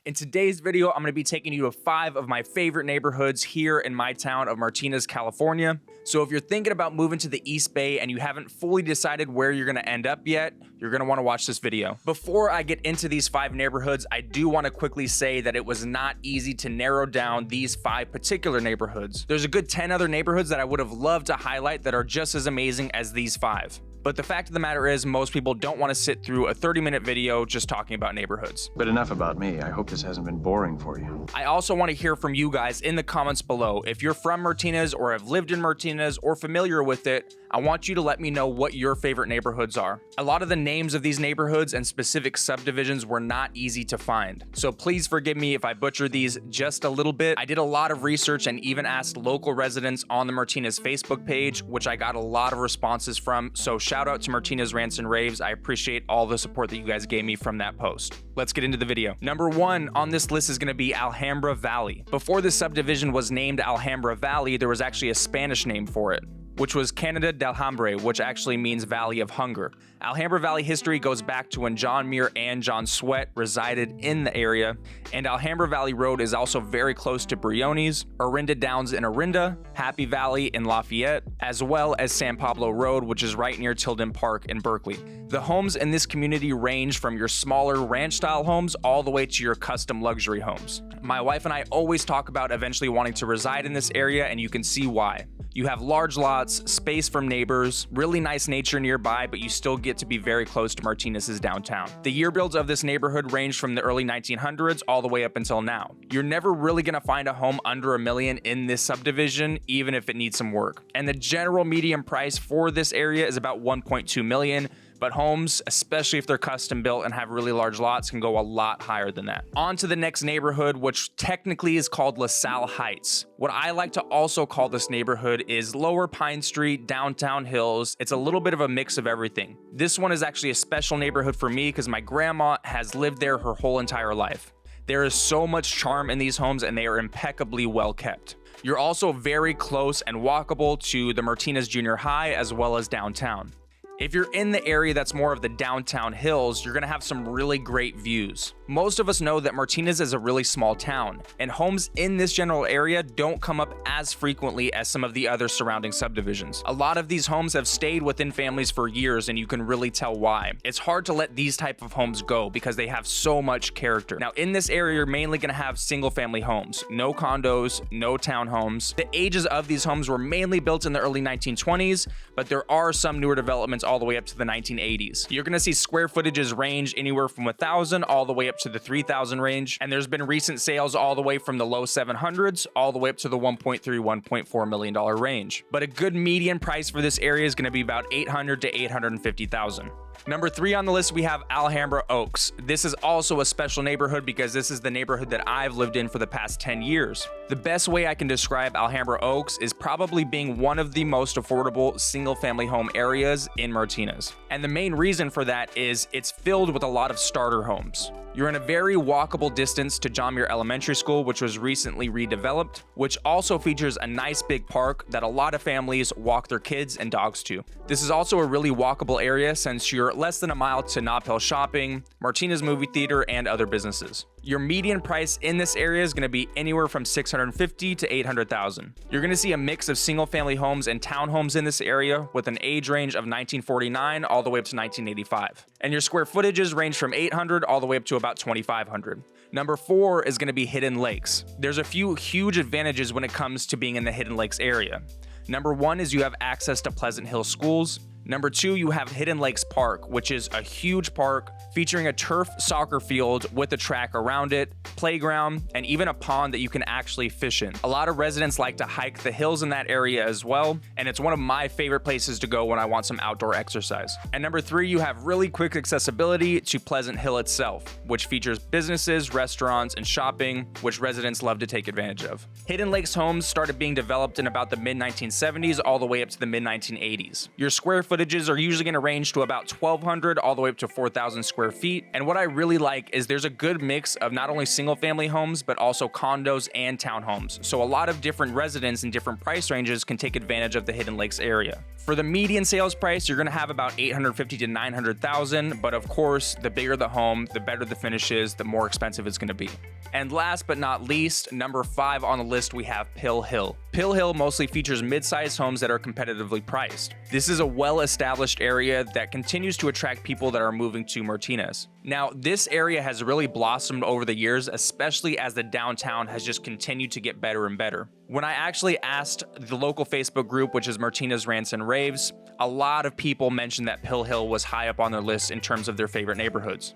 In today's video, I'm going to be taking you to 5 of my favorite neighborhoods here in my town of Martinez, California. So if you're thinking about moving to the East Bay and you haven't fully decided where you're going to end up yet, you're going to want to watch this video. Before I get into these 5 neighborhoods, I do want to quickly say that it was not easy to narrow down these 5 particular neighborhoods. There's a good 10 other neighborhoods that I would have loved to highlight that are just as amazing as these 5. But the fact of the matter is, most people don't want to sit through a 30-minute video just talking about neighborhoods. But enough about me. I hope this hasn't been boring for you. I also want to hear from you guys in the comments below. If you're from Martinez or have lived in Martinez or familiar with it, I want you to let me know what your favorite neighborhoods are. A lot of the names of these neighborhoods and specific subdivisions were not easy to find. So please forgive me if I butcher these just a little bit. I did a lot of research and even asked local residents on the Martinez Facebook page, which I got a lot of responses from. So shout out to Martinez Rants and Raves. I appreciate all the support that you guys gave me from that post. Let's get into the video. Number 1 on this list is going to be Alhambra Valley. Before this subdivision was named Alhambra Valley, there was actually a Spanish name for it, which was Canada del Hambre, which actually means Valley of Hunger. Alhambra Valley history goes back to when John Muir and John Swett resided in the area, and Alhambra Valley Road is also very close to Briones, Orinda Downs in Orinda, Happy Valley in Lafayette, as well as San Pablo Road, which is right near Tilden Park in Berkeley. The homes in this community range from your smaller ranch-style homes all the way to your custom luxury homes. My wife and I always talk about eventually wanting to reside in this area, and you can see why. You have large lots, space from neighbors, really nice nature nearby, but you still get to be very close to Martinez's downtown. The year builds of this neighborhood range from the early 1900s all the way up until now. You're never really gonna find a home under $1 million in this subdivision, even if it needs some work. And the general median price for this area is about $1.2 million. But homes, especially if they're custom built and have really large lots, can go a lot higher than that. On to the next neighborhood, which technically is called Salle Heights. What I like to also call this neighborhood is Lower Pine Street, Downtown Hills. It's a little bit of a mix of everything. This one is actually a special neighborhood for me because my grandma has lived there her whole entire life. There is so much charm in these homes and they are impeccably well kept. You're also very close and walkable to the Martinez Junior High as well as downtown. If you're in the area that's more of the downtown hills, you're gonna have some really great views. Most of us know that Martinez is a really small town, and homes in this general area don't come up as frequently as some of the other surrounding subdivisions. A lot of these homes have stayed within families for years, and you can really tell why. It's hard to let these type of homes go because they have so much character. Now, in this area, you're mainly gonna have single-family homes, no condos, no townhomes. The ages of these homes were mainly built in the early 1920s, but there are some newer developments all the way up to the 1980s. You're gonna see square footages range anywhere from 1,000 all the way up to the 3,000 range, and there's been recent sales all the way from the low 700s all the way up to the $1.3, $1.4 million range. But a good median price for this area is gonna be about $800,000 to $850,000. Number 3 on the list, we have Alhambra Oaks. This is also a special neighborhood because this is the neighborhood that I've lived in for the past 10 years. The best way I can describe Alhambra Oaks is probably being one of the most affordable single-family home areas in Martinez. And the main reason for that is it's filled with a lot of starter homes. You're in a very walkable distance to John Muir Elementary School, which was recently redeveloped, which also features a nice big park that a lot of families walk their kids and dogs to. This is also a really walkable area since you're less than a mile to Nob Hill Shopping, Martinez Movie Theater, and other businesses. Your median price in this area is going to be anywhere from $650,000 to $800,000. You're going to see a mix of single-family homes and townhomes in this area with an age range of 1949 all the way up to 1985. And your square footages range from 800 all the way up to about 2,500. Number 4 is going to be Hidden Lakes. There's a few huge advantages when it comes to being in the Hidden Lakes area. Number 1 is you have access to Pleasant Hill schools. Number 2, you have Hidden Lakes Park, which is a huge park featuring a turf soccer field with a track around it, playground, and even a pond that you can actually fish in. A lot of residents like to hike the hills in that area as well, and it's one of my favorite places to go when I want some outdoor exercise. And number 3, you have really quick accessibility to Pleasant Hill itself, which features businesses, restaurants, and shopping, which residents love to take advantage of. Hidden Lakes homes started being developed in about the mid-1970s all the way up to the mid-1980s. Your square footage footages are usually going to range to about 1,200 all the way up to 4,000 square feet. And what I really like is there's a good mix of not only single family homes, but also condos and townhomes. So a lot of different residents in different price ranges can take advantage of the Hidden Lakes area. For the median sales price, you're going to have about 850 to 900,000, but of course, the bigger the home, the better the finish is, the more expensive it's going to be. And last but not least, number 5 on the list, we have Pill Hill. Pill Hill mostly features mid-sized homes that are competitively priced. This is a well-established area that continues to attract people that are moving to Martinez. Now, this area has really blossomed over the years, especially as the downtown has just continued to get better and better. When I actually asked the local Facebook group, which is Martinez Rants and Raves, a lot of people mentioned that Pill Hill was high up on their list in terms of their favorite neighborhoods.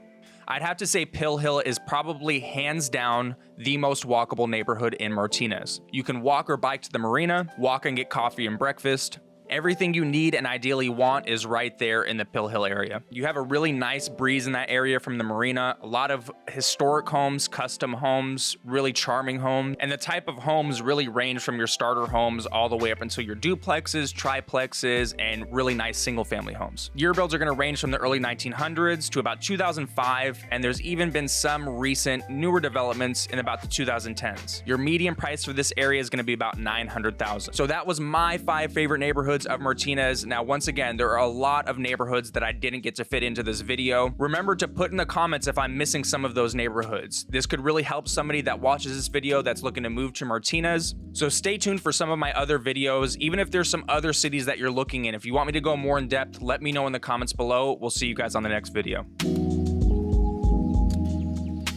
I'd have to say Pill Hill is probably hands down the most walkable neighborhood in Martinez. You can walk or bike to the marina, walk and get coffee and breakfast. Everything you need and ideally want is right there in the Pill Hill area. You have a really nice breeze in that area from the marina, a lot of historic homes, custom homes, really charming homes, and the type of homes really range from your starter homes all the way up until your duplexes, triplexes, and really nice single family homes. Year builds are going to range from the early 1900s to about 2005, and there's even been some recent newer developments in about the 2010s. Your median price for this area is going to be about $900,000. So that was my 5 favorite neighborhoods of Martinez. Now, once again, there are a lot of neighborhoods that I didn't get to fit into this video. Remember to put in the comments if I'm missing some of those neighborhoods. This could really help somebody that watches this video that's looking to move to Martinez. So stay tuned for some of my other videos, even if there's some other cities that you're looking in. If you want me to go more in depth, let me know in the comments below. We'll see you guys on the next video.